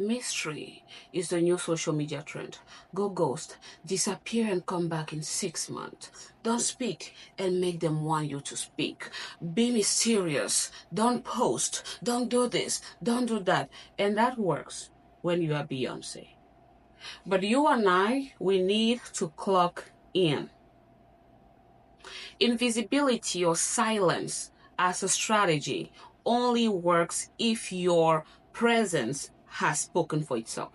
Mystery is the new social media trend. Go ghost, disappear and come back in 6 months. Don't speak and make them want you to speak. Be mysterious. Don't post. Don't do this. Don't do that. And that works when you are Beyoncé. But you and I, we need to clock in. Invisibility or silence as a strategy only works if your presence has spoken for itself.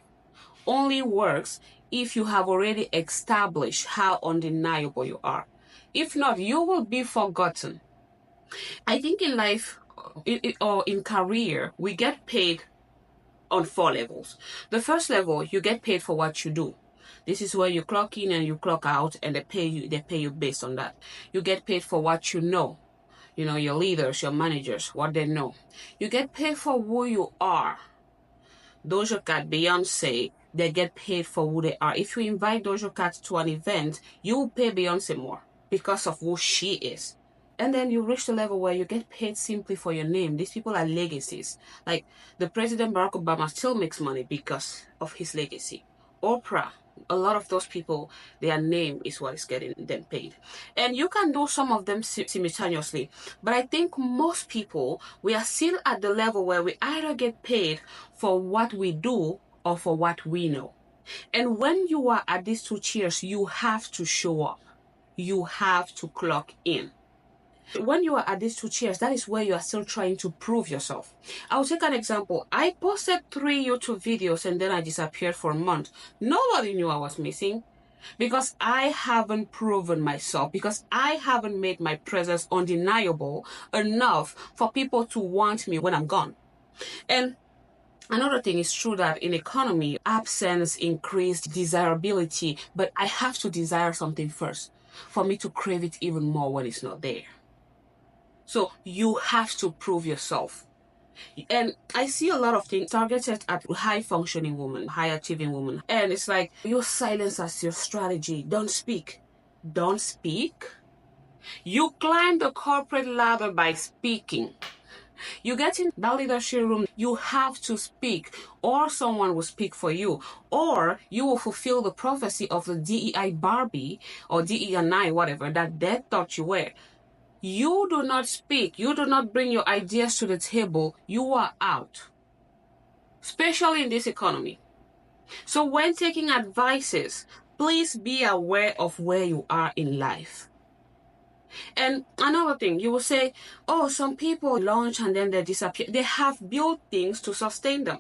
Only works if you have already established how undeniable you are. If not, you will be forgotten. I think in life or in career, we get paid on 4 levels. The first level, you get paid for what you do. This is where you clock in and you clock out, and they pay you based on that. You get paid for what you know. You know, your leaders, your managers, what they know. You get paid for who you are. Doja Cat, Beyoncé, they get paid for who they are. If you invite Doja Cat to an event, you will pay Beyoncé more because of who she is. And then you reach the level where you get paid simply for your name. These people are legacies. Like the President Barack Obama still makes money because of his legacy. Oprah, a lot of those people, their name is what is getting them paid. And you can do some of them simultaneously. But I think most people, we are still at the level where we either get paid for what we do or for what we know. And when you are at these 2 tiers, you have to show up. You have to clock in. When you are at these 2 tiers, that is where you are still trying to prove yourself. I'll take an example. I posted 3 YouTube videos and then I disappeared for a month. Nobody knew I was missing because I haven't proven myself, because I haven't made my presence undeniable enough for people to want me when I'm gone. And another thing is true that in economy, absence increased desirability, but I have to desire something first for me to crave it even more when it's not there. So you have to prove yourself. And I see a lot of things targeted at high-functioning women, high-achieving women. And it's like, use silence as your strategy. Don't speak. Don't speak. You climb the corporate ladder by speaking. You get in that leadership room, you have to speak, or someone will speak for you, or you will fulfill the prophecy of the DEI Barbie or DEI, whatever, that they thought you were. You do not speak. You do not bring your ideas to the table. You are out, especially in this economy. So when taking advices, please be aware of where you are in life. And another thing, you will say, oh, some people launch and then they disappear. They have built things to sustain them.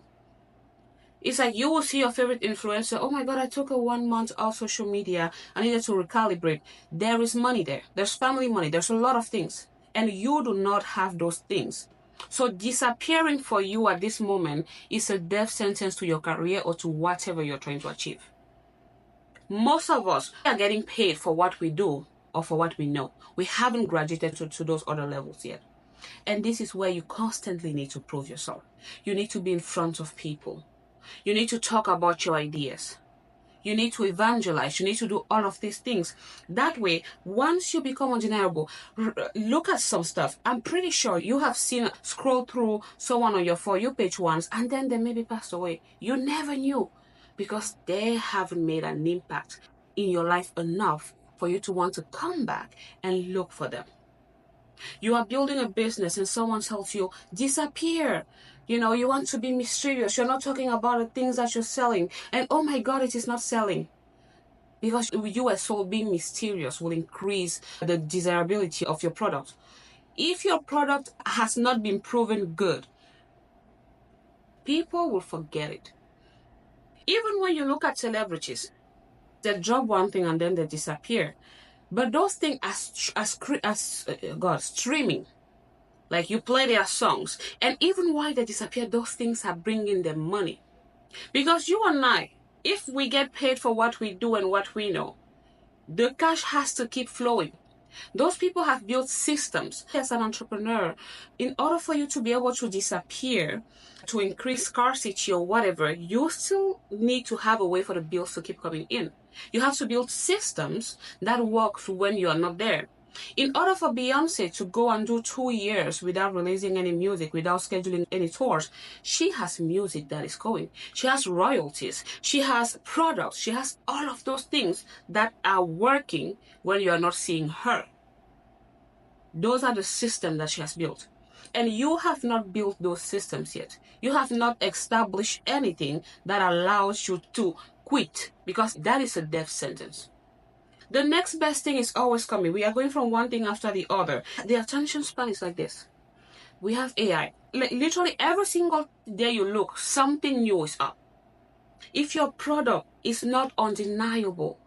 It's like you will see your favorite influencer, oh my God, I took a 1 month off social media. I needed to recalibrate. There is money there. There's family money. There's a lot of things. And you do not have those things. So disappearing for you at this moment is a death sentence to your career or to whatever you're trying to achieve. Most of us are getting paid for what we do or for what we know. We haven't graduated to those other levels yet. And this is where you constantly need to prove yourself. You need to be in front of people. You need to talk about your ideas. You need to evangelize. You need to do all of these things. That way, once you become undeniable, look at some stuff. I'm pretty sure you have seen, scroll through someone on your For You page once, and then they maybe passed away. You never knew because they haven't made an impact in your life enough for you to want to come back and look for them. You are building a business and someone tells you, disappear. You know, you want to be mysterious. You're not talking about the things that you're selling. And oh my God, it is not selling. Because you as soul being mysterious will increase the desirability of your product. If your product has not been proven good, people will forget it. Even when you look at celebrities, they drop one thing and then they disappear. But those things streaming, like you play their songs, and even while they disappear, those things are bringing them money. Because you and I, if we get paid for what we do and what we know, the cash has to keep flowing. Those people have built systems. As an entrepreneur, in order for you to be able to disappear, to increase scarcity or whatever, you still need to have a way for the bills to keep coming in. You have to build systems that work when you are not there. In order for Beyoncé to go and do 2 years without releasing any music, without scheduling any tours, she has music that is going. She has royalties. She has products. She has all of those things that are working when you are not seeing her. Those are the systems that she has built. And you have not built those systems yet. You have not established anything that allows you to quit, because that is a death sentence. The next best thing is always coming. We are going from one thing after the other. The attention span is like this. We have AI. Literally every single day you look, something new is up. If your product is not undeniable,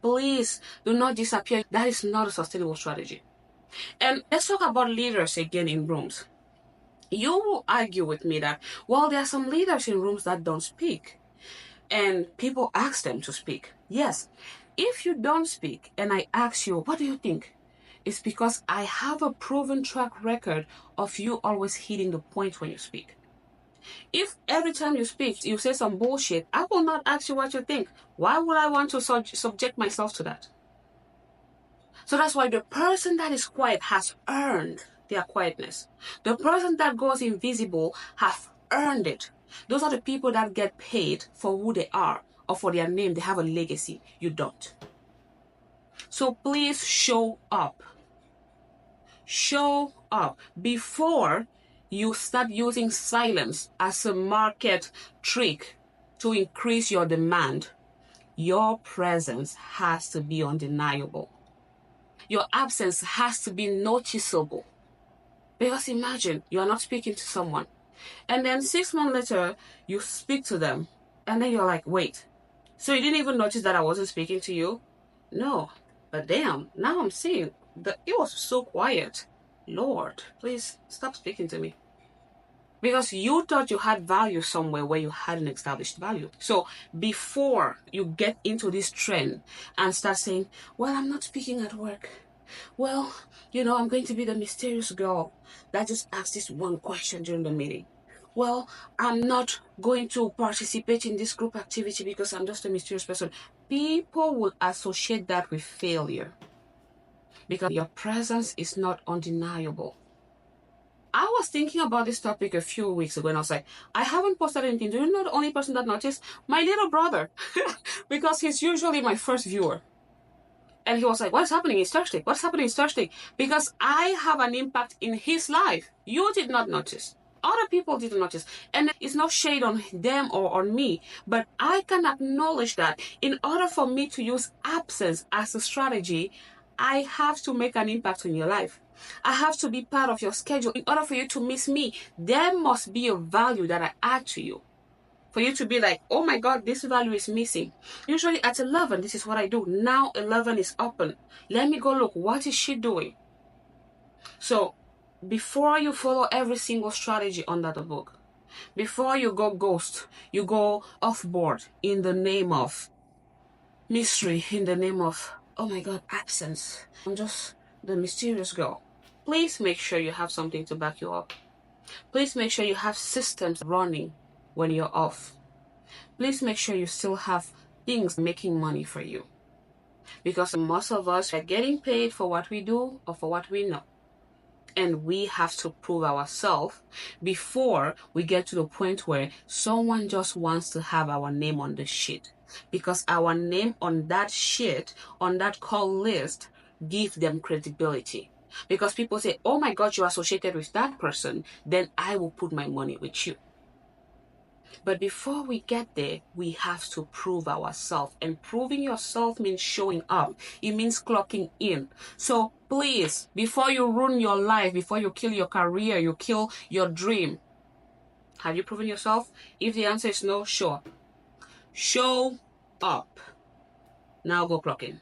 please do not disappear. That is not a sustainable strategy. And let's talk about leaders again in rooms. You will argue with me that, well, there are some leaders in rooms that don't speak, and people ask them to speak. Yes, if you don't speak and I ask you, what do you think? It's because I have a proven track record of you always hitting the point when you speak. If every time you speak, you say some bullshit, I will not ask you what you think. Why would I want to subject myself to that? So that's why the person that is quiet has earned their quietness. The person that goes invisible have earned it. Those are the people that get paid for who they are or for their name. They have a legacy. You don't. So please show up. Show up before you start using silence as a market trick to increase your demand. Your presence has to be undeniable. Your absence has to be noticeable. Because imagine you are not speaking to someone, and then 6 months later you speak to them, and then you're like, wait, so you didn't even notice that I wasn't speaking to you? No, but damn, now I'm seeing that it was so quiet. Lord, please stop speaking to me. Because you thought you had value somewhere where you hadn't established value. So before you get into this trend and start saying, well, I'm not speaking at work. Well, I'm going to be the mysterious girl that just asks this one question during the meeting. Well, I'm not going to participate in this group activity because I'm just a mysterious person. People will associate that with failure because your presence is not undeniable. I was thinking about this topic a few weeks ago and I was like, I haven't posted anything. Do you know the only person that noticed? My little brother. Because he's usually my first viewer. And he was like, what's happening? It's Thursday. What's happening? It's Thursday. Because I have an impact in his life. You did not notice. Other people didn't notice. And it's no shade on them or on me. But I can acknowledge that in order for me to use absence as a strategy, I have to make an impact in your life. I have to be part of your schedule. In order for you to miss me, there must be a value that I add to you. For you to be like, oh my God, this value is missing. Usually at 11, this is what I do. Now 11 is open. Let me go look. What is she doing? So before you follow every single strategy under the book, before you go ghost, you go off board in the name of mystery, in the name of, oh my God, absence. I'm just the mysterious girl. Please make sure you have something to back you up. Please make sure you have systems running when you're off. Please make sure you still have things making money for you. Because most of us are getting paid for what we do or for what we know. And we have to prove ourselves before we get to the point where someone just wants to have our name on the sheet. Because our name on that sheet, on that call list, gives them credibility. Because people say, oh my God, you're associated with that person, then I will put my money with you. But before we get there, we have to prove ourselves. And proving yourself means showing up. It means clocking in. So please, before you ruin your life, before you kill your career, you kill your dream, have you proven yourself? If the answer is no, show up. Show up. Now go clock in.